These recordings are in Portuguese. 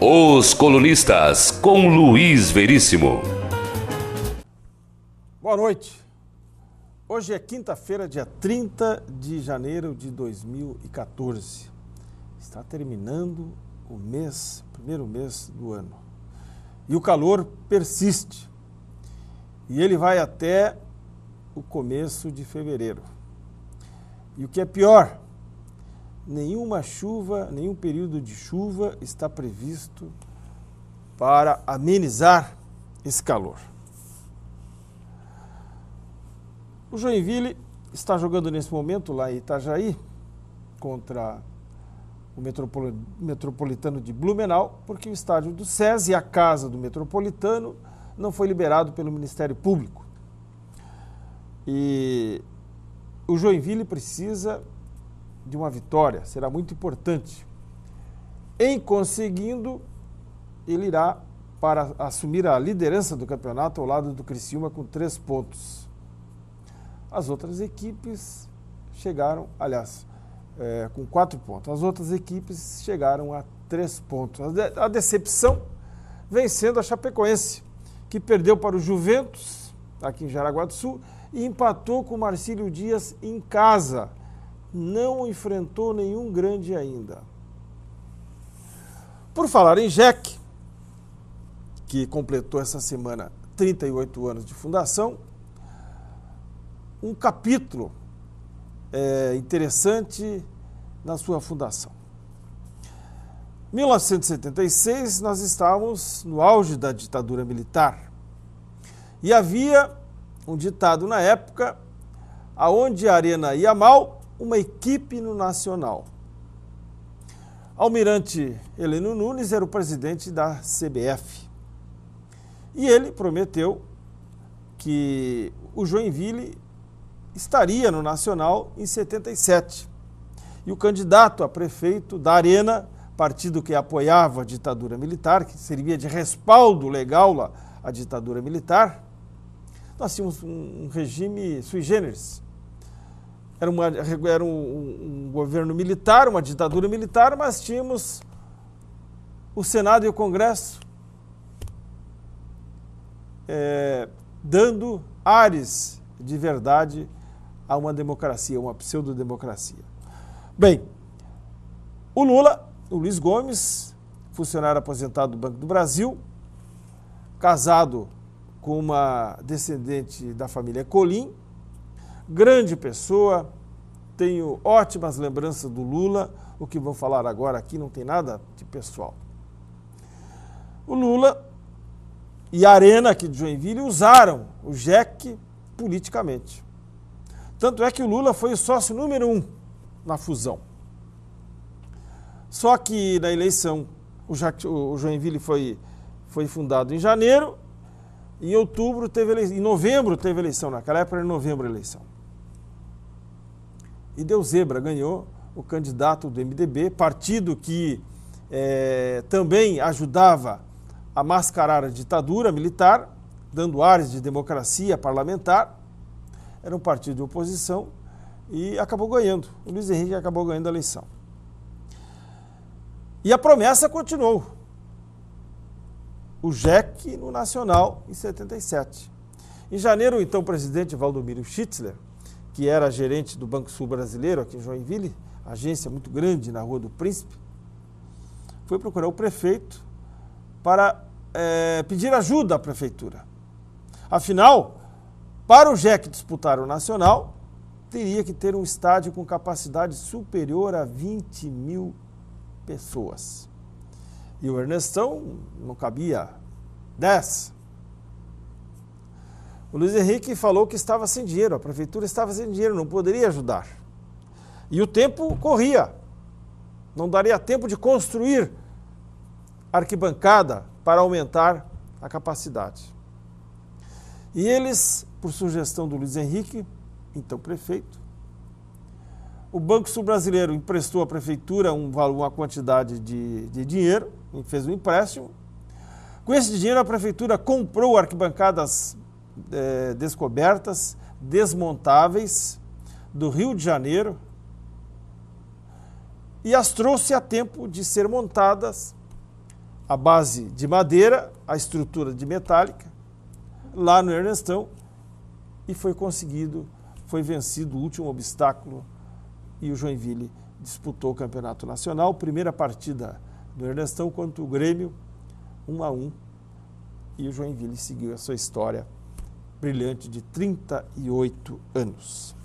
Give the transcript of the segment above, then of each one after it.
Os Colunistas, com Luiz Veríssimo. Boa noite. Hoje é quinta-feira, dia 30 de janeiro de 2014. Está terminando o primeiro mês do ano. E o calor persiste. E ele vai até o começo de fevereiro. E o que é pior, nenhuma chuva, nenhum período de chuva está previsto para amenizar esse calor. O Joinville está jogando nesse momento lá em Itajaí contra o Metropolitano de Blumenau, porque o estádio do SESI e a casa do Metropolitano não foi liberado pelo Ministério Público. E o Joinville precisa de uma vitória, será muito importante. Em conseguindo, ele irá para assumir a liderança do campeonato ao lado do Criciúma com 3 pontos. As outras equipes chegaram, com 4 pontos. As outras equipes chegaram a 3 pontos. A decepção vem sendo a Chapecoense, que perdeu para o Juventus, aqui em Jaraguá do Sul, e empatou com o Marcílio Dias em casa. Não enfrentou nenhum grande ainda. Por falar em JEC, que completou essa semana 38 anos de fundação, um capítulo interessante na sua fundação. Em 1976, nós estávamos no auge da ditadura militar. E havia um ditado na época, aonde a arena ia mal, uma equipe no Nacional. Almirante Heleno Nunes era o presidente da CBF. E ele prometeu que o Joinville estaria no Nacional em 77. E o candidato a prefeito da Arena, partido que apoiava a ditadura militar, que servia de respaldo legal à ditadura militar, nós tínhamos um regime sui generis. Era um governo militar, uma ditadura militar, mas tínhamos o Senado e o Congresso dando ares de verdade a uma democracia, uma pseudodemocracia. Bem, o Luiz Gomes, funcionário aposentado do Banco do Brasil, casado com uma descendente da família Colim, grande pessoa, tenho ótimas lembranças do Lula, o que vou falar agora aqui não tem nada de pessoal. O Lula e a Arena aqui de Joinville usaram o JEC politicamente. Tanto é que o Lula foi o sócio número 1 na fusão. Só que na eleição, o Joinville foi fundado em janeiro, em outubro teve eleição, em novembro teve eleição, naquela época era em novembro a eleição. E deu zebra, ganhou o candidato do MDB, partido que também ajudava a mascarar a ditadura militar, dando ares de democracia parlamentar. Era um partido de oposição e acabou ganhando. O Luiz Henrique acabou ganhando a eleição. E a promessa continuou. O JEC no Nacional em 77. Em janeiro, então, o presidente Valdomiro Schitzler, que era gerente do Banco Sul Brasileiro aqui em Joinville, agência muito grande na Rua do Príncipe, foi procurar o prefeito para pedir ajuda à prefeitura. Afinal, para o JEC disputar o Nacional, teria que ter um estádio com capacidade superior a 20 mil pessoas. E o Ernestão não cabia 10. O Luiz Henrique falou que estava sem dinheiro, a prefeitura estava sem dinheiro, não poderia ajudar. E o tempo corria. Não daria tempo de construir arquibancada para aumentar a capacidade. E eles, por sugestão do Luiz Henrique, então prefeito, o Banco Sul Brasileiro emprestou à prefeitura uma quantidade de dinheiro, fez um empréstimo. Com esse dinheiro, a prefeitura comprou arquibancadas descobertas, desmontáveis, do Rio de Janeiro, e as trouxe a tempo de ser montadas a base de madeira, a estrutura de metálica, lá no Ernestão, e foi vencido o último obstáculo e o Joinville disputou o campeonato nacional. Primeira partida do Ernestão contra o Grêmio, 1-1, e o Joinville seguiu a sua história brilhante de 38 anos.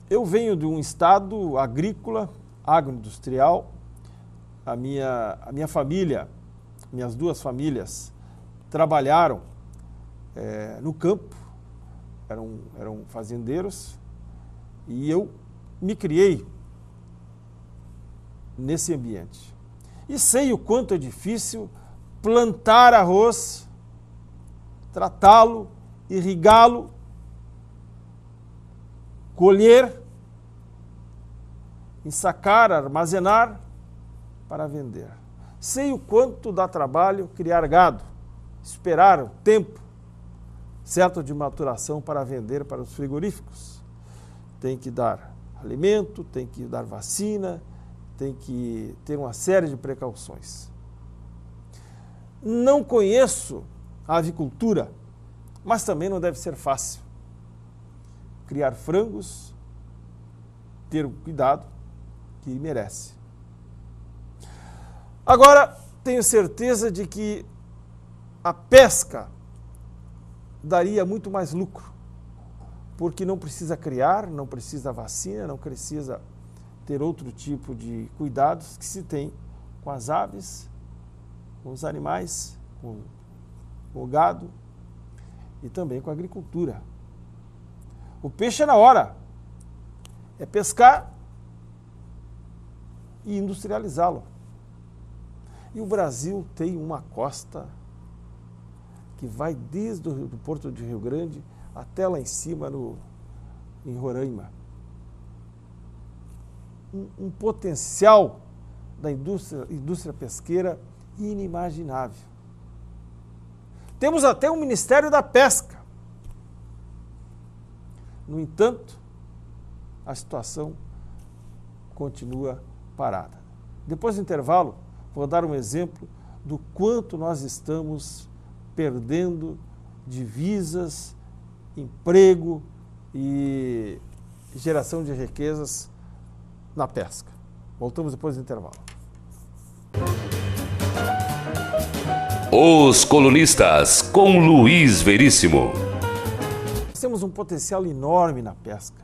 Eu venho de um estado agrícola, agroindustrial. A minha família, minhas duas famílias, trabalharam no campo, eram fazendeiros, e eu me criei nesse ambiente. E sei o quanto é difícil plantar arroz, tratá-lo, irrigá-lo, colher, ensacar, armazenar para vender. Sei o quanto dá trabalho criar gado, esperar o tempo certo de maturação para vender para os frigoríficos. Tem que dar alimento, tem que dar vacina, tem que ter uma série de precauções. Não conheço a avicultura, mas também não deve ser fácil. Criar frangos, ter o cuidado que merece. Agora, tenho certeza de que a pesca daria muito mais lucro, porque não precisa criar, não precisa vacina, não precisa ter outro tipo de cuidados que se tem com as aves, com os animais, com o gado e também com a agricultura. O peixe é na hora, é pescar e industrializá-lo. E o Brasil tem uma costa que vai desde o Porto de Rio Grande até lá em cima em Roraima. Um potencial da indústria pesqueira inimaginável. Temos até um Ministério da Pesca. No entanto, a situação continua parada. Depois do intervalo, vou dar um exemplo do quanto nós estamos perdendo divisas, emprego e geração de riquezas na pesca. Voltamos depois do intervalo. Os Colunistas, com Luiz Veríssimo. Nós temos um potencial enorme na pesca,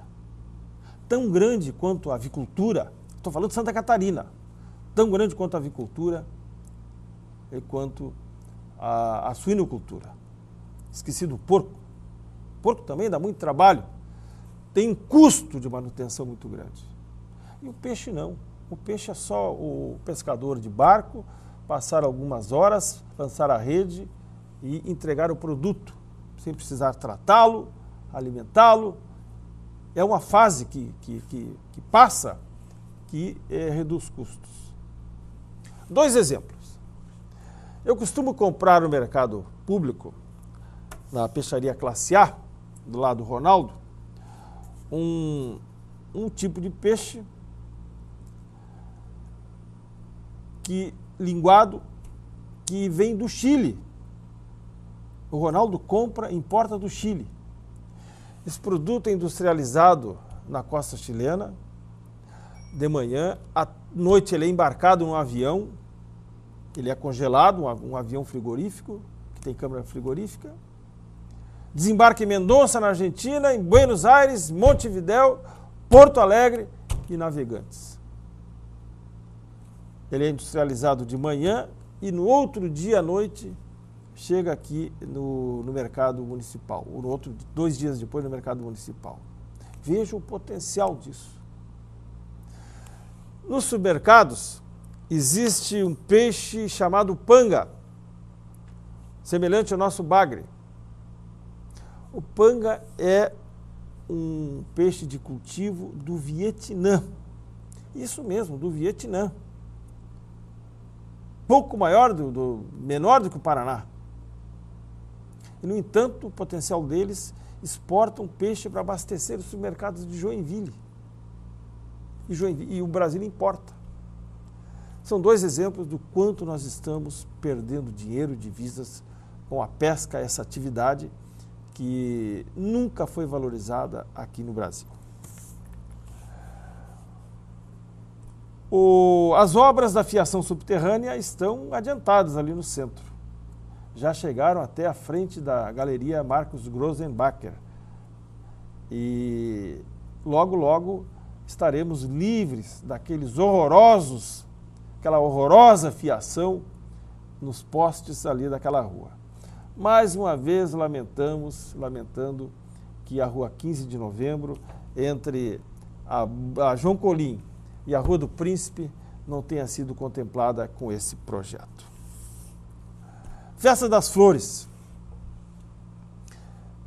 tão grande quanto a avicultura. Estou falando de Santa Catarina, tão grande quanto a avicultura e quanto a suinocultura. Esqueci do porco. O porco também dá muito trabalho, tem um custo de manutenção muito grande. E o peixe não. O peixe é só o pescador de barco passar algumas horas, lançar a rede e entregar o produto, sem precisar tratá-lo, alimentá-lo. É uma fase que passa que reduz custos. Dois exemplos. Eu costumo comprar no mercado público, na peixaria Classe A, do lado do Ronaldo, um tipo de peixe linguado que vem do Chile. O Ronaldo importa do Chile. Esse produto é industrializado na costa chilena. De manhã, à noite ele é embarcado num avião, ele é congelado, um avião frigorífico, que tem câmara frigorífica. Desembarca em Mendoza, na Argentina, em Buenos Aires, Montevidéu, Porto Alegre e Navegantes. Ele é industrializado de manhã e no outro dia à noite chega aqui no mercado municipal, ou no outro, 2 dias depois no mercado municipal. Veja o potencial disso. Nos supermercados existe um peixe chamado panga, semelhante ao nosso bagre. O panga é um peixe de cultivo do Vietnã. Isso mesmo, do Vietnã. Pouco menor do que o Paraná. E, no entanto, o potencial deles exportam peixe para abastecer os supermercados de Joinville. E o Brasil importa. São dois exemplos do quanto nós estamos perdendo dinheiro, divisas, com a pesca, essa atividade que nunca foi valorizada aqui no Brasil. As obras da fiação subterrânea estão adiantadas ali no centro. Já chegaram até a frente da Galeria Marcos Grossenbacher. E logo, logo estaremos livres daqueles horrorosos, aquela horrorosa fiação nos postes ali daquela rua. Mais uma vez lamentando que a rua 15 de novembro, entre a João Colim e a Rua do Príncipe, não tenha sido contemplada com esse projeto. Festa das Flores.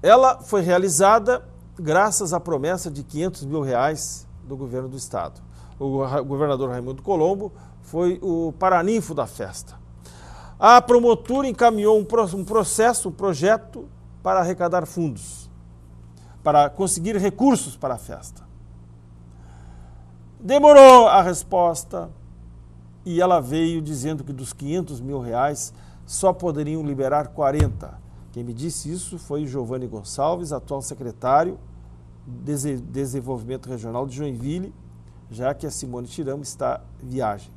Ela foi realizada graças à promessa de R$500 mil do governo do estado. O governador Raimundo Colombo foi o paraninfo da festa. A promotora encaminhou um projeto para arrecadar fundos, para conseguir recursos para a festa. Demorou a resposta e ela veio dizendo que dos R$500 mil só poderiam liberar 40. Quem me disse isso foi Giovanni Gonçalves, atual secretário de Desenvolvimento Regional de Joinville, já que a Simone Tiramo está em viagem.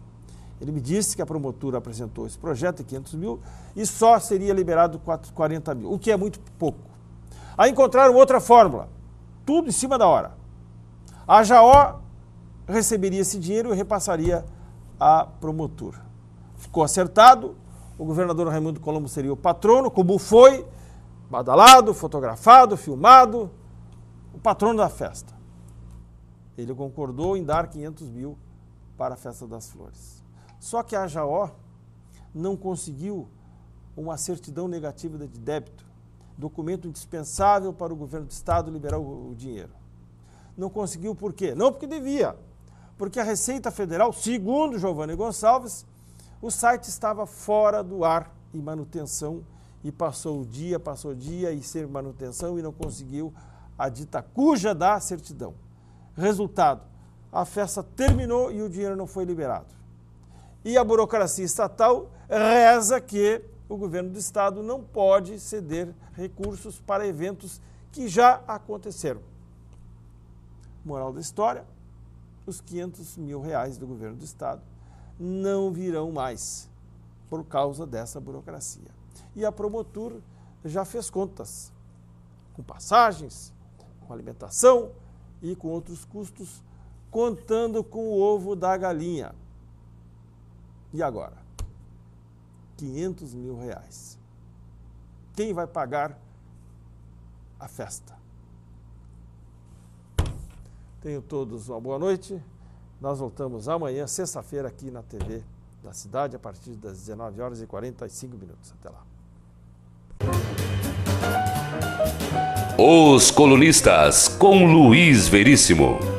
Ele me disse que a promotora apresentou esse projeto de R$500 mil e só seria liberado 40 mil, o que é muito pouco. Aí encontraram outra fórmula, tudo em cima da hora. A Jaó receberia esse dinheiro e repassaria à promotora. Ficou acertado, o governador Raimundo Colombo seria o patrono, como foi, badalado, fotografado, filmado, o patrono da festa. Ele concordou em dar R$500 mil para a Festa das Flores. Só que a Jaó não conseguiu uma certidão negativa de débito, documento indispensável para o governo do estado liberar o dinheiro. Não conseguiu por quê? Não porque devia, porque a Receita Federal, segundo Giovanni Gonçalves, o site estava fora do ar em manutenção e passou dia e sem manutenção e não conseguiu a dita cuja da certidão. Resultado, a festa terminou e o dinheiro não foi liberado. E a burocracia estatal reza que o governo do estado não pode ceder recursos para eventos que já aconteceram. Moral da história, os R$500 mil do governo do estado não virão mais por causa dessa burocracia. E a promotora já fez contas com passagens, com alimentação e com outros custos, contando com o ovo da galinha. E agora? R$500 mil. Quem vai pagar a festa? Tenham todos uma boa noite. Nós voltamos amanhã, sexta-feira, aqui na TV da cidade, a partir das 19h45. Até lá. Os Colunistas, com Luiz Veríssimo.